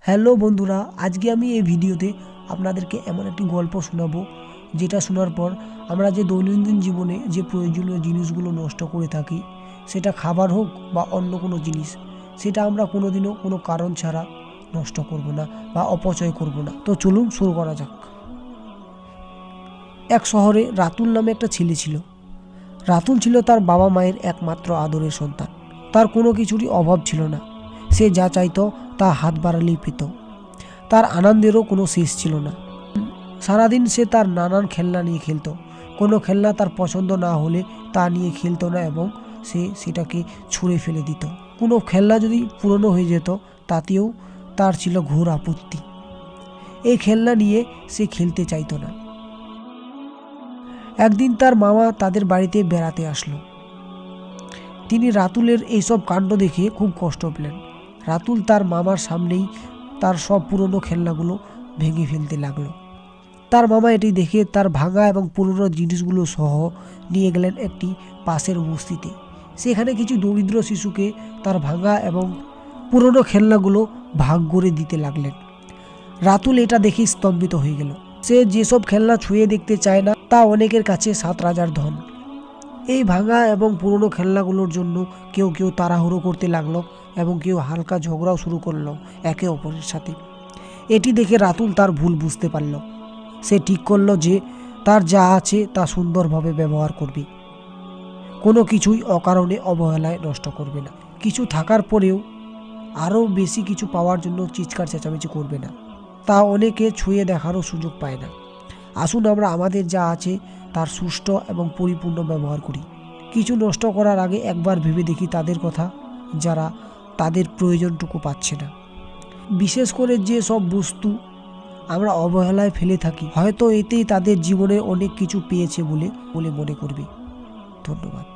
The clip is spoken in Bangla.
হ্যালো বন্ধুরা, আজকে আমি এই ভিডিওতে আপনাদেরকে এমন একটি গল্প শোনাবো যেটা শোনার পর আমরা যে দৈনন্দিন জীবনে যে প্রয়োজনীয় জিনিসগুলো নষ্ট করে থাকি, সেটা খাবার হোক বা অন্য কোনো জিনিস, সেটা আমরা কোনোদিনও কোনো কারণ ছাড়া নষ্ট করব না বা অপচয় করব না। তো চলুন শুরু করা যাক। এক শহরে রাতুল নামে একটা ছেলে ছিল। রাতুল ছিল তার বাবা মায়ের একমাত্র আদরের সন্তান। তার কোনো কিছুরই অভাব ছিল না। সে যা চাইতো তা হাত বাড়ালেই পেত। তার আনন্দেরও কোনো শেষ ছিল না। সারাদিন সে তার নানান খেলনা নিয়ে খেলতো। কোনো খেলনা তার পছন্দ না হলে তা নিয়ে খেলতো না এবং সে সেটাকে ছুঁড়ে ফেলে দিত। কোনো খেলনা যদি পুরনো হয়ে যেত তাতেও তার ছিল ঘোর আপত্তি। এই খেলনা নিয়ে সে খেলতে চাইতো না। একদিন তার মামা তাদের বাড়িতে বেড়াতে আসলো। তিনি রাতুলের এইসব কাণ্ড দেখে খুব কষ্ট পেলেন। রাতুল তার মামার সামনেই তার সব পুরনো খেলনাগুলো ভেঙে ফেলতে লাগলো। তার মামা এটি দেখে তার ভাঙা এবং পুরনো জিনিসগুলো সহ নিয়ে গেলেন একটি পাশের বস্তিতে। সেখানে কিছু দরিদ্র শিশুকে তার ভাঙা এবং পুরনো খেলনাগুলো ভাগ করে দিতে লাগলেন। রাতুল এটা দেখে স্তম্ভিত হয়ে গেল। সে যেসব খেলনা ছুঁয়ে দেখতে চায় না তা অনেকের কাছে 7 রাজার ধন। এই ভাঙা এবং পুরনো খেলনাগুলোর জন্য কেউ কেউ তাড়াহুড়ো করতে লাগলো এবং কেউ হালকা ঝগড়াও শুরু করলো একে অপরের সাথে। এটি দেখে রাতুল তার ভুল বুঝতে পারল। সে ঠিক করলো যে তার যা আছে তা সুন্দরভাবে ব্যবহার করবে। কোনো কিছুই অকারণে অবহেলায় নষ্ট করবে না। কিছু থাকার পরেও আরও বেশি কিছু পাওয়ার জন্য চিৎকার চেঁচামেচি করবে না। তা অনেকে ছুঁয়ে দেখারও সুযোগ পায় না। আসুন আমরা আমাদের যা আছে তার সুষ্ঠু এবং পরিপূর্ণ ব্যবহার করি। কিছু নষ্ট করার আগে একবার ভেবে দেখি তাদের কথা যারা তাদের প্রয়োজনটুকু পাচ্ছে না। বিশেষ করে যে সব বস্তু আমরা অবহেলায় ফেলে থাকি, হয়তো এতেই তাদের জীবনে অনেক কিছু পেয়েছে বলে মনে করবে। ধন্যবাদ।